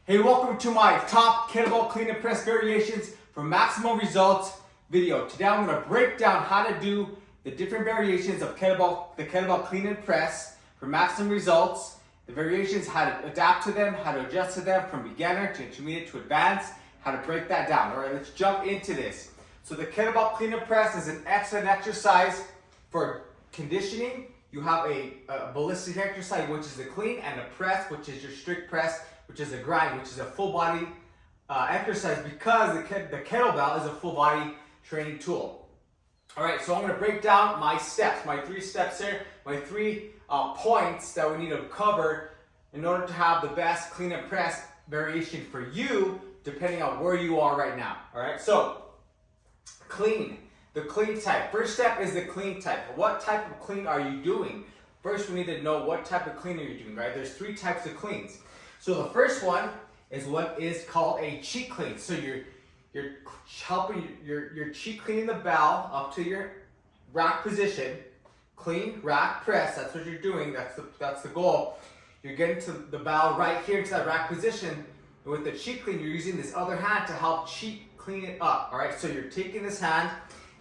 Hey, welcome to my top kettlebell clean and press variations for maximum results video. Today I'm going to break down how to do the different variations of the kettlebell clean and press for maximum results. The variations, how to adapt to them, how to adjust to them from beginner to intermediate to advanced, how to break that down. All right, let's jump into this. So the kettlebell clean and press is an excellent exercise for conditioning. You have a ballistic exercise, which is the clean, and a press, which is your strict press, which is a grind, which is a full body exercise because the kettlebell is a full body training tool. All right, so I'm going to break down my steps, my 3 steps here, my 3 points that we need to cover in order to have the best clean and press variation for you, depending on where you are right now. All right, so clean. The clean type. First step is the clean type. What type of clean are you doing? First, we need to know what type of clean are you doing, right? There's 3 types of cleans. So the first one is what is called a cheek clean. So you're helping, you're cheek cleaning the bell up to your rack position. Clean, rack, press. That's what you're doing. That's the goal. You're getting to the bell right here into that rack position. And with the cheek clean, you're using this other hand to help cheek clean it up. All right. So you're taking this hand.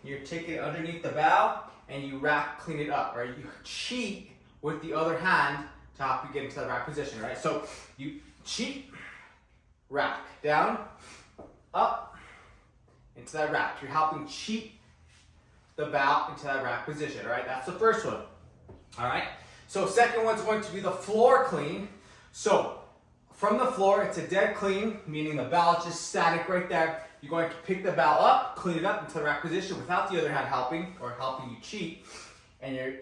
You're taking it underneath the bow and you rack clean it up, right? You cheat with the other hand to help you get into the rack position, right? So you cheat, rack, down, up, into that rack. You're helping cheat the bow into that rack position, all right? That's the first one, all right? So second one's going to be the floor clean. So from the floor, it's a dead clean, meaning the bow is just static right there. You're going to pick the bow up, clean it up into the rack position without the other hand helping or helping you cheat, and you're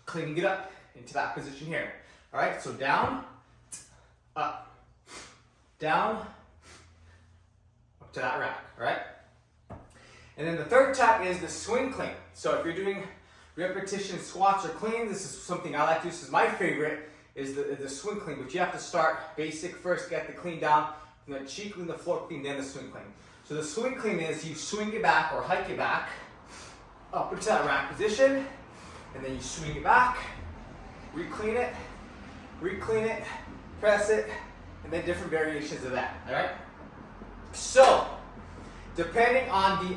cleaning it up into that position here. All right, so down, up to that rack, all right? And then the third type is the swing clean. So if you're doing repetition squats or clean, this is something I like to do. This is my favorite, is the swing clean, but you have to start basic first, get the clean down, and then cheek clean, the floor clean, then the swing clean. So the swing clean is you swing it back or hike it back up into that rack position, and then you swing it back, reclean it, press it, and then different variations of that, all right? So, depending on the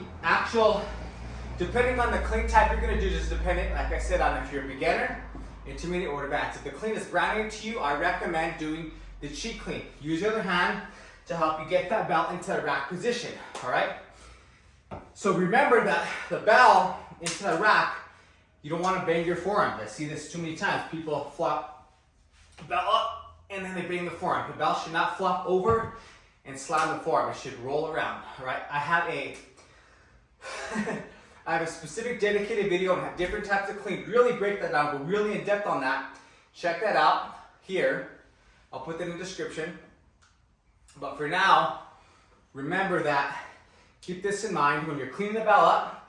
clean type you're gonna do, just depending, like I said, on if you're a beginner, intermediate, or advanced. If the clean is brand new to you, I recommend doing the cheek clean. Use your other hand to help you get that bell into the rack position, all right? So remember that the bell into the rack, you don't want to bang your forearm. I see this too many times. People flop the bell up and then they bang the forearm. The bell should not flop over and slam the forearm. It should roll around, all right? I have a specific dedicated video and have different types of clean. Really break that down. Go really in depth on that. Check that out here. I'll put that in the description. But for now, remember that, keep this in mind, when you're cleaning the bell up,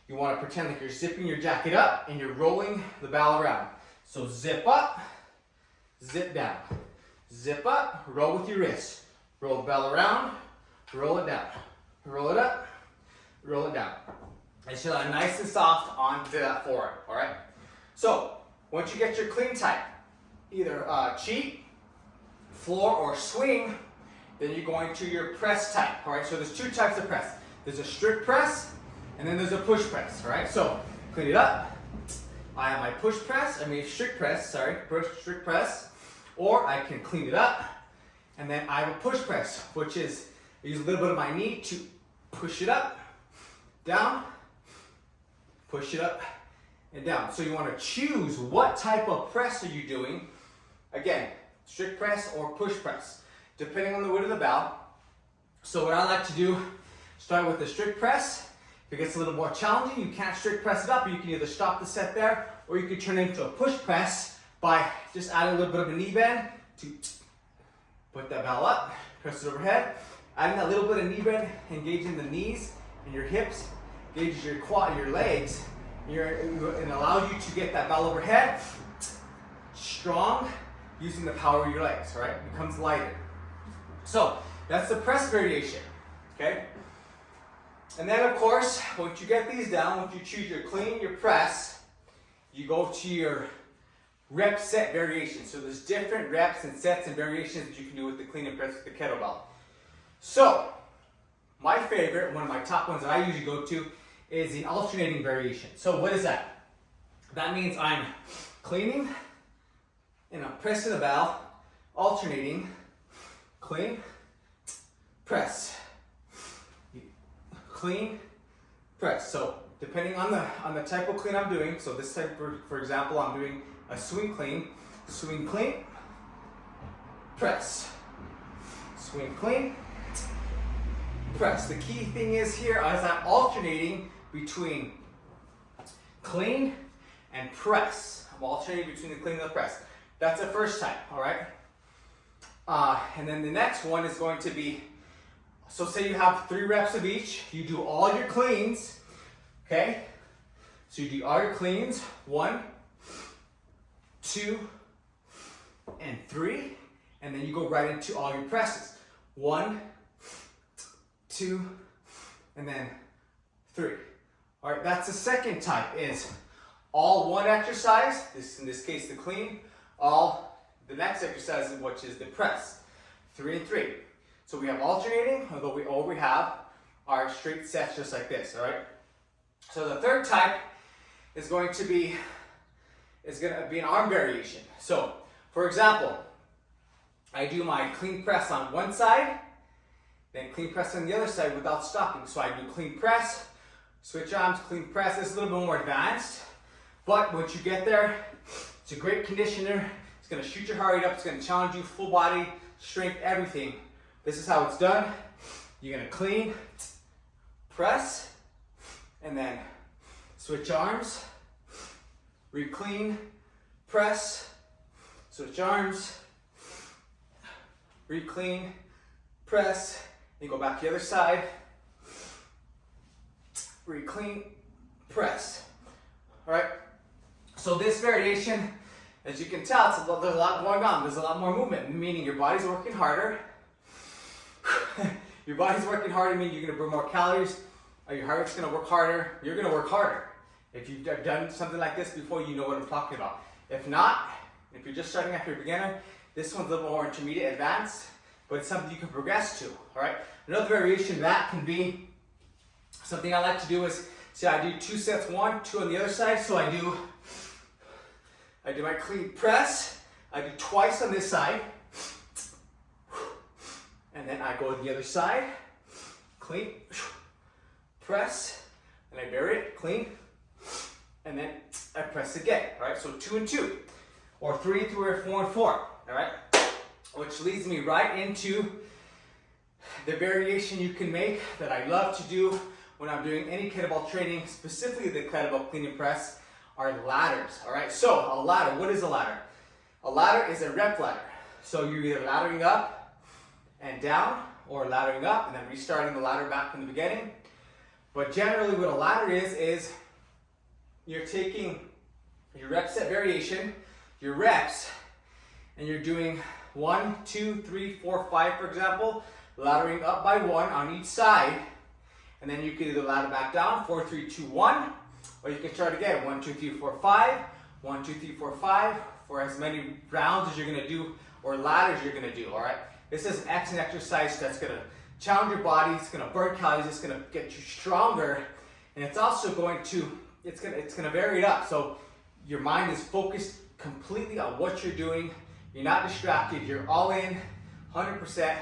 you want to pretend like you're zipping your jacket up and you're rolling the bell around. So zip up, zip down. Zip up, roll with your wrist. Roll the bell around, roll it down. Roll it up, roll it down. And should land nice and soft onto that forearm, all right? So, once you get your clean type, either cheat, floor, or swing, then you're going to your press type, all right? So there's 2 types of press. There's a strict press, and then there's a push press, all right? So clean it up. I have my strict press, strict press, or I can clean it up, and then I have a push press, which is, I use a little bit of my knee to push it up, down, push it up, and down. So you want to choose what type of press are you doing. Again, strict press or push press, depending on the weight of the bell. So what I like to do, start with the strict press. If it gets a little more challenging, you can't strict press it up. You can either stop the set there, or you can turn it into a push press by just adding a little bit of a knee bend to put that bell up, press it overhead. Adding that little bit of knee bend, engaging the knees and your hips, engages your quad, your legs, and allows you to get that bell overhead, strong, using the power of your legs, all right? It becomes lighter. So that's the press variation, okay? And then of course, once you get these down, once you choose your clean, your press, you go to your rep set variations. So there's different reps and sets and variations that you can do with the clean and press with the kettlebell. So my favorite, one of my top ones that I usually go to, is the alternating variation. So what is that? That means I'm cleaning and I'm pressing the bell, alternating, clean, press, clean, press. So depending on the type of clean I'm doing, so this type, for example, I'm doing a swing clean, press, swing clean, press. The key thing is here, as I'm alternating between clean and press. I'm alternating between the clean and the press. That's the first type, all right? And then the next one is going to be, so say you have 3 reps of each, you do all your cleans, okay? So you do all your cleans, 1, 2, and 3, and then you go right into all your presses. 1, 2, and then 3. All right, that's the second type, is all one exercise, in this case the clean, all the next exercise, which is the press, 3 and 3. So we have alternating, although all we have are straight sets just like this, all right? So the third type is going to be an arm variation. So for example, I do my clean press on one side, then clean press on the other side without stopping. So I do clean press, switch arms, clean press. This is a little bit more advanced, but once you get there, it's a great conditioner. It's gonna shoot your heart rate up, it's gonna challenge you, full body, strength, everything. This is how it's done. You're gonna clean, press, and then switch arms, re-clean, press, switch arms, re-clean, press, then go back to the other side, re-clean, press. All right, so this variation, as you can tell, there's a lot going on. There's a lot more movement, meaning your body's working harder. Your body's working harder, meaning you're gonna burn more calories. Your heart rate's gonna work harder. You're gonna work harder. If you've done something like this before, you know what I'm talking about. If not, if you're just starting after a beginner, this one's a little more intermediate, advanced, but it's something you can progress to, all right? Another variation that can be, something I like to do is, see, I do 2 sets, 1, 2 on the other side. So I do my clean press, I do twice on this side, and then I go to the other side, clean, press, and I vary it, clean, and then I press again, all right? So 2 and 2, or 3 and 3, or 4 and 4, all right? Which leads me right into the variation you can make that I love to do when I'm doing any kettlebell training, specifically the kettlebell clean and press, are ladders, all right? So a ladder, what is a ladder? A ladder is a rep ladder. So you're either laddering up and down, or laddering up and then restarting the ladder back from the beginning. But generally what a ladder is you're taking your rep set variation, your reps, and you're doing 1, 2, 3, 4, 5, for example, laddering up by 1 on each side, and then you can either ladder back down, 4, 3, 2, 1, or you can start again, 1, 2, 3, 4, 5, 1, 2, 3, 4, 5, for as many rounds as you're gonna do, or ladders you're gonna do, all right? This is an excellent exercise that's gonna challenge your body, it's gonna burn calories, it's gonna get you stronger, and it's also going to, it's gonna vary it up. So your mind is focused completely on what you're doing, you're not distracted, you're all in, 100%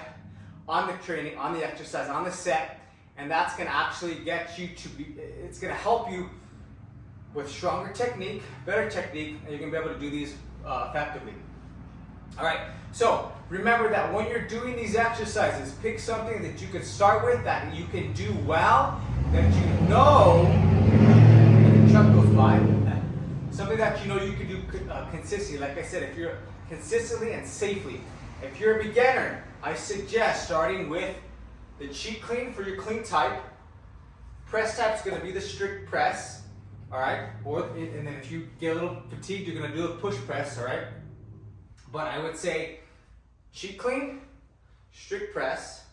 on the training, on the exercise, on the set, and that's gonna actually get you to be, it's gonna help you with stronger technique, better technique, and you're gonna be able to do these effectively. All right, so remember that when you're doing these exercises, pick something that you can start with, that you can do well, that you know, and the truck goes by, something that you know you can do consistently. Like I said, if you're consistently and safely. If you're a beginner, I suggest starting with the cheat clean for your clean type. Press type is going to be the strict press, all right? And then if you get a little fatigued, you're going to do a push press, all right? But I would say cheat clean, strict press,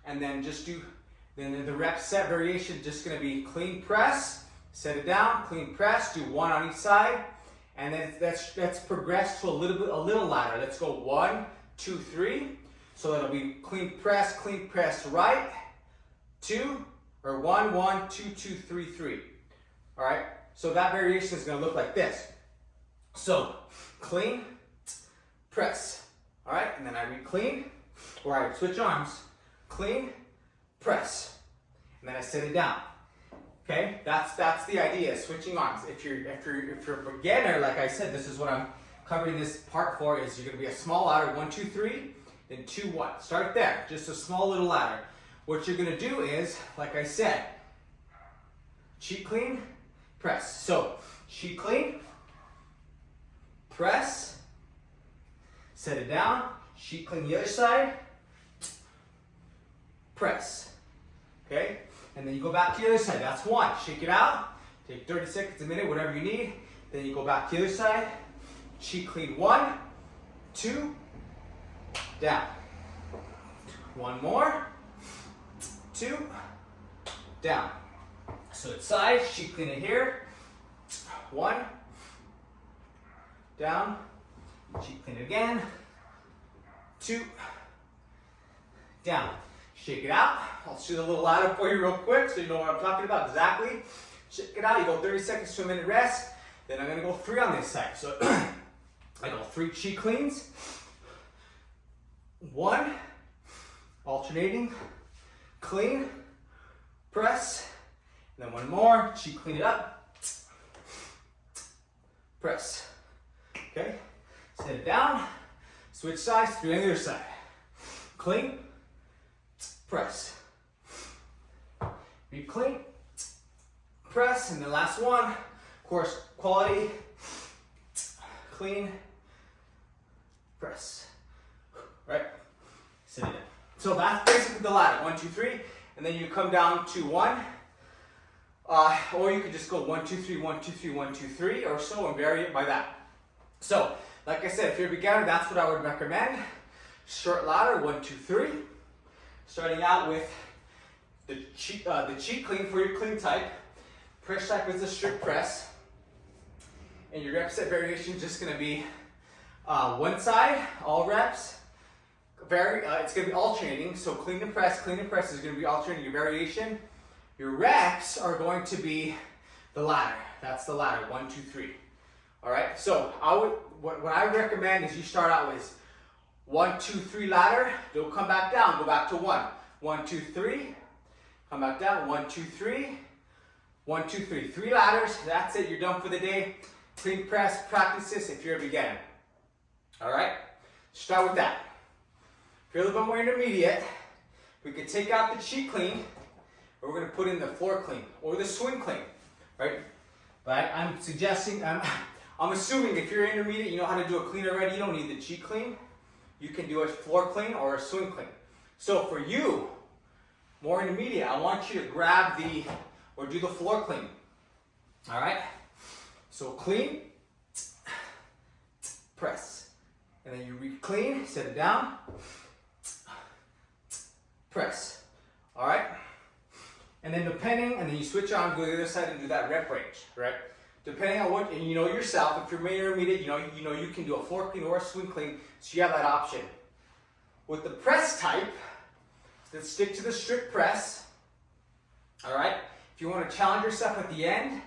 and then just do, then the rep set variation just going to be clean press, set it down, clean press, do 1 on each side, And then let's progress to a little ladder. Let's go 1, 2, 3. So that'll be clean press, right, 2, or 1, 1, 2, 2, 3, 3. All right. So that variation is going to look like this. So clean, press. All right, and then I read clean, or I switch arms, clean, press, and then I set it down. Okay, that's the idea, switching arms. If you're a beginner, like I said, this is what I'm covering this part for, is you're gonna be a small ladder, 1, 2, 3, then 2, 1. Start there, just a small little ladder. What you're gonna do is, like I said, cheat clean, press. So, cheat clean, press, set it down, cheat clean the other side, press. Okay? And then you go back to the other side. That's 1. Shake it out. Take 30 seconds, a minute, whatever you need. Then you go back to the other side. Cheat clean 1, 2, down. 1 more, 2, down. Switch sides, cheat clean it here. 1, down. Cheat clean it again. 2, down. Shake it out. I'll shoot a little ladder for you real quick so you know what I'm talking about exactly. Shake it out. You go 30 seconds to a minute rest. Then I'm going to go 3 on this side. So I go 3 cheat cleans. 1, alternating, clean, press. And then 1 more. Cheat clean it up. Press. Okay. Set it down. Switch sides. 3 on the other side. Clean. Press. Be clean. Press. And the last one. Of course, quality. Clean. Press. Right? Sit it down. So that's basically the ladder. 1, 2, 3. And then you come down to 1. Or you could just go 1, 2, 3, 1, 2, 3, 1, 2, 3 or so and vary it by that. So, like I said, if you're a beginner, that's what I would recommend. Short ladder, 1, 2, 3. Starting out with the cheat clean for your clean type. Press type is a strict press. And your rep set variation is just going to be one side, all reps. It's going to be alternating. So clean and press is going to be alternating your variation. Your reps are going to be the ladder. That's the ladder, 1, 2, 3. All right. So what I recommend is you start out with 1, 2, 3 ladder. Don't come back down. Go back to 1. 1, 2, 3. Come back down. 1, 2, 3. 1, 2, 3. 3 ladders. That's it. You're done for the day. Clean press. Practice this if you're a beginner. All right. Start with that. If you're a little bit more intermediate, we could take out the cheat clean, or we're going to put in the floor clean or the swing clean, right? But I'm suggesting, I'm assuming if you're intermediate, you know how to do a clean already. You don't need the cheat clean. You can do a floor clean or a swing clean. So for you, more intermediate, I want you to grab or do the floor clean. All right? So clean, press. And then you re-clean, set it down, press. All right? And then and then you switch on, go to the other side and do that rep range, right? Depending on and you know yourself, if you're intermediate, you know you can do a floor clean or a swing clean, so you have that option. With the press type, let's stick to the strict press. All right. If you want to challenge yourself at the end,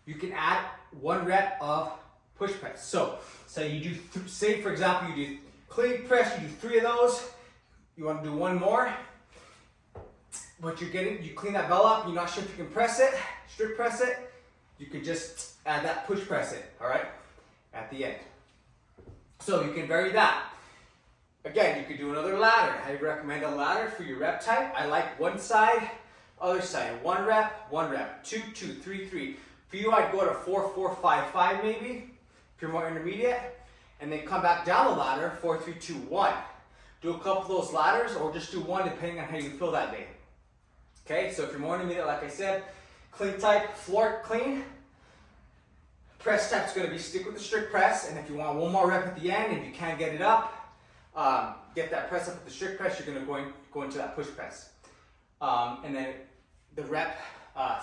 you can add 1 rep of push press. So you do, say for example, you do clean press, you do 3 of those. You want to do 1 more. But you clean that bell up. You're not sure if you can press it, strict press it. You can just add that push press it, all right, at the end. So you can vary that. Again, you could do another ladder. I recommend a ladder for your rep type. I like 1 side, other side. 1 rep, 1 rep. 2, 2, 3, 3. For you, I'd go to 4, 4, 5, 5 maybe, if you're more intermediate. And then come back down the ladder, 4, 3, 2, 1. Do a couple of those ladders or just do 1 depending on how you feel that day. Okay, so if you're more intermediate, like I said, clean type, floor clean. Press type is going to be stick with the strict press, and if you want 1 more rep at the end, if you can't get it up, get that press up with the strict press, you're going to go into that push press. And then the rep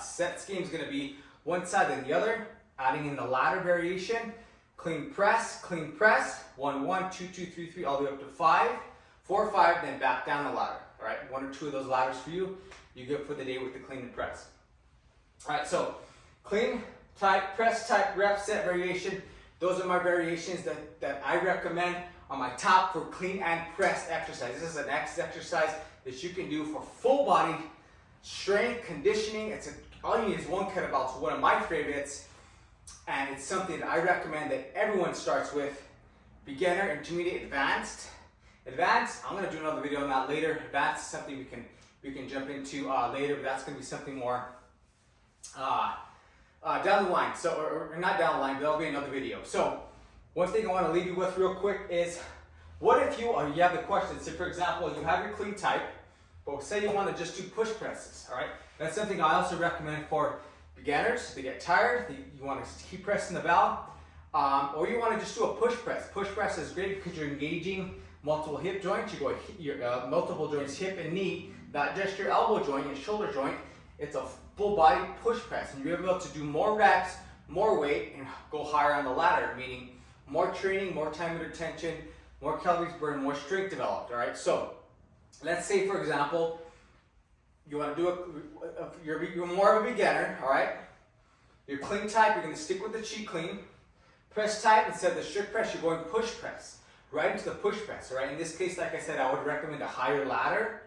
set scheme is going to be 1 side and the other, adding in the ladder variation. clean press, 1, 1, 2, 2, 3, 3, all the way up to 5, 4, 5, then back down the ladder. All right, 1 or 2 of those ladders for you. You're good for the day with the clean and press. All right, so clean type, press type, rep, set, variation. Those are my variations that I recommend on my top for clean and press exercise. This is an exercise that you can do for full body strength, conditioning. All you need is one kettlebell. It's one of my favorites, and it's something that I recommend that everyone starts with. Beginner, intermediate, advanced. Advanced, I'm gonna do another video on that later. Advanced is something we can jump into later, but that's gonna be something more down the line. So, or not down the line, but that'll be another video. So, one thing I want to leave you with real quick is, what if you have the question, so for example, you have your clean type, but say you want to just do push presses, all right? That's something I also recommend for beginners. They get tired, you want to keep pressing the bell, or you want to just do a push press. Push press is great because you're engaging multiple hip joints. You go multiple joints, hip and knee, not just your elbow joint and shoulder joint. It's a full body push press, and you're able to do more reps, more weight, and go higher on the ladder, meaning more training, more time under tension, more calories burned, more strength developed. All right, so let's say, for example, you want to do you're more of a beginner. All right, your clean type, you're going to stick with the cheat clean. Press type, instead of the strict press, you're going push press, right into the push press. All right, in this case, like I said, I would recommend a higher ladder.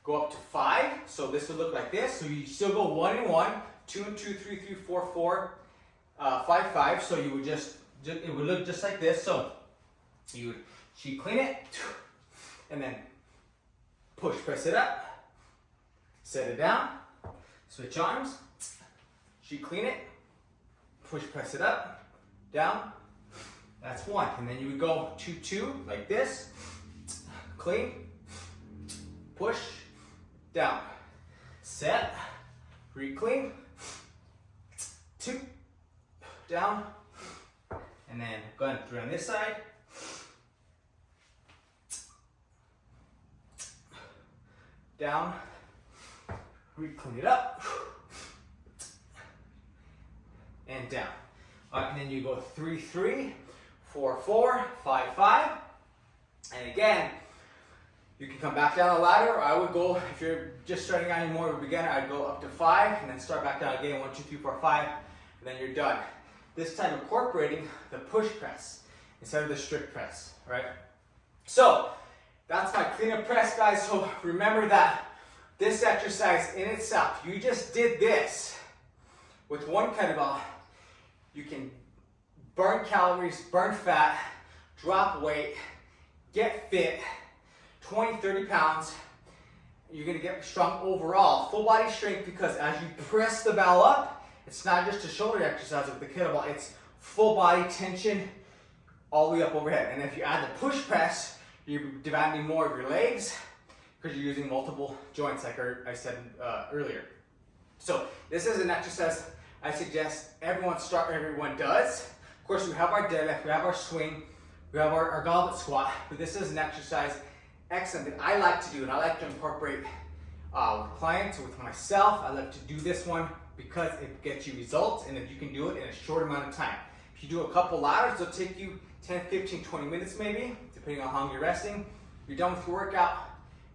Go up to 5, so this would look like this. So you still go 1 and 1, 2 and 2, 3, 3, 4, 4, 5, 5. So you would it would look just like this. So you would cheat clean it, and then push press it up, set it down, switch arms, cheat clean it, push press it up, down. That's 1, and then you would go 2, 2 like this, clean, push, down, set, re-clean, 2, down, and then going through on this side, down, re-clean it up, and down. All right, and then you go 3, 3, 4, 4, 5, 5, and again, you can come back down the ladder, or I would go, if you're just starting out, more of a beginner, I'd go up to 5 and then start back down again, 1, 2, 3, 4, 5, and then you're done. This time incorporating the push press instead of the strict press, right? So that's my clean and press, guys. So remember that this exercise in itself, you just did this with one kettlebell. You can burn calories, burn fat, drop weight, get fit, 20, 30 pounds, you're gonna get strong overall. Full body strength, because as you press the bell up, it's not just a shoulder exercise with the kettlebell, it's full body tension all the way up overhead. And if you add the push press, you're demanding more of your legs because you're using multiple joints like I said earlier. So this is an exercise I suggest everyone does. Of course, we have our deadlift, we have our swing, we have our goblet squat, but this is an exercise excellent that I like to do, and I like to incorporate with clients, with myself. I like to do this one because it gets you results, and if you can do it in a short amount of time. If you do a couple ladders, it'll take you 10, 15, 20 minutes maybe, depending on how long you're resting. You're done with your workout,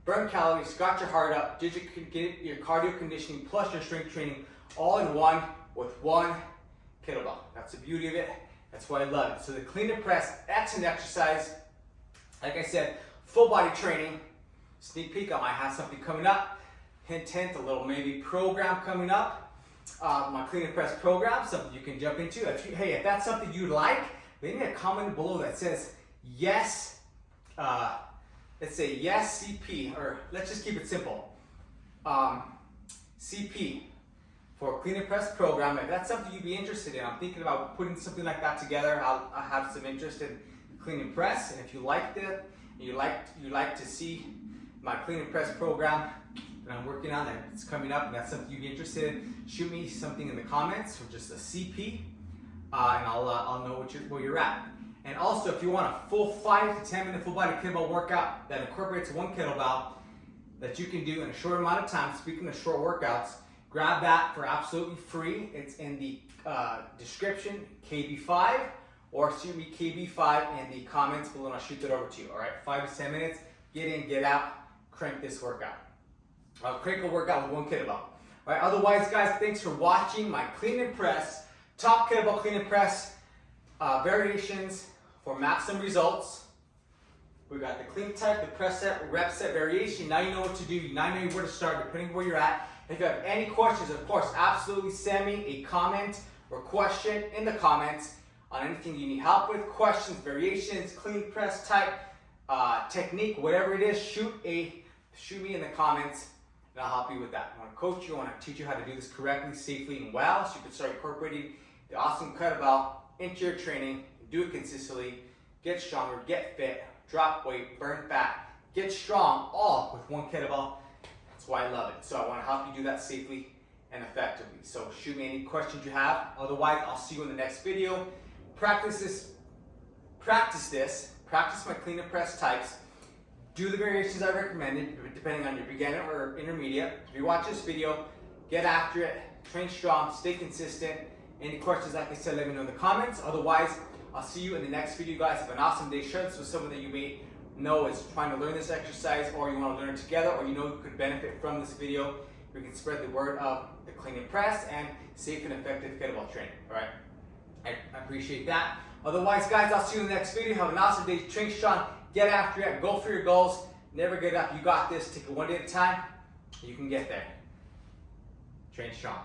burn calories, got your heart up, did get your cardio conditioning plus your strength training all in one with one kettlebell. That's the beauty of it. That's why I love it. So the clean and press, excellent exercise. Like I said, full body training. Sneak peek, I might have something coming up. Hint, hint, a little maybe program coming up. My clean and press program, something you can jump into. If that's something you'd like, leave me a comment below that says yes. Let's say yes CP, or let's just keep it simple. CP for clean and press program. If that's something you'd be interested in, I'm thinking about putting something like that together. I have some interest in clean and press, and if you liked it, you like to see my clean and press program that I'm working on, that it's coming up, and that's something you'd be interested in, shoot me something in the comments, or just a CP, and I'll know where you're at. And also, if you want a full 5 to 10 minute full body kettlebell workout that incorporates one kettlebell that you can do in a short amount of time, speaking of short workouts, grab that for absolutely free. It's in the description, KB5, or shoot me KB5 in the comments below and I'll shoot that over to you. All right, 5 to 10 minutes, get in, get out, crank this workout. Crank a workout with one kettlebell. All right, otherwise guys, thanks for watching my clean and press, top kettlebell clean and press variations for maximum results. We got the clean type, the press set, rep set variation. Now you know what to do. Now you know where to start depending where you're at. If you have any questions, of course, absolutely send me a comment or question in the comments on anything you need help with. Questions, variations, clean press type, technique, whatever it is, shoot me in the comments and I'll help you with that. I want to coach you, I want to teach you how to do this correctly, safely, and well so you can start incorporating the awesome kettlebell into your training, do it consistently, get stronger, get fit, drop weight, burn fat, get strong, all with one kettlebell. That's why I love it. So I want to help you do that safely and effectively. So shoot me any questions you have. Otherwise, I'll see you in the next video. Practice my clean and press types. Do the variations I recommended, depending on your beginner or intermediate. If you watch this video, get after it, train strong, stay consistent. Any questions, like I said, let me know in the comments. Otherwise, I'll see you in the next video, guys. Have an awesome day. Share this with someone that you may know is trying to learn this exercise, or you want to learn it together, or you know you could benefit from this video. We can spread the word of the clean and press and safe and effective kettlebell training. All right, I appreciate that. Otherwise, guys, I'll see you in the next video. Have an awesome day. Train strong. Get after it. Go for your goals. Never get up. You got this. Take it one day at a time. You can get there. Train strong.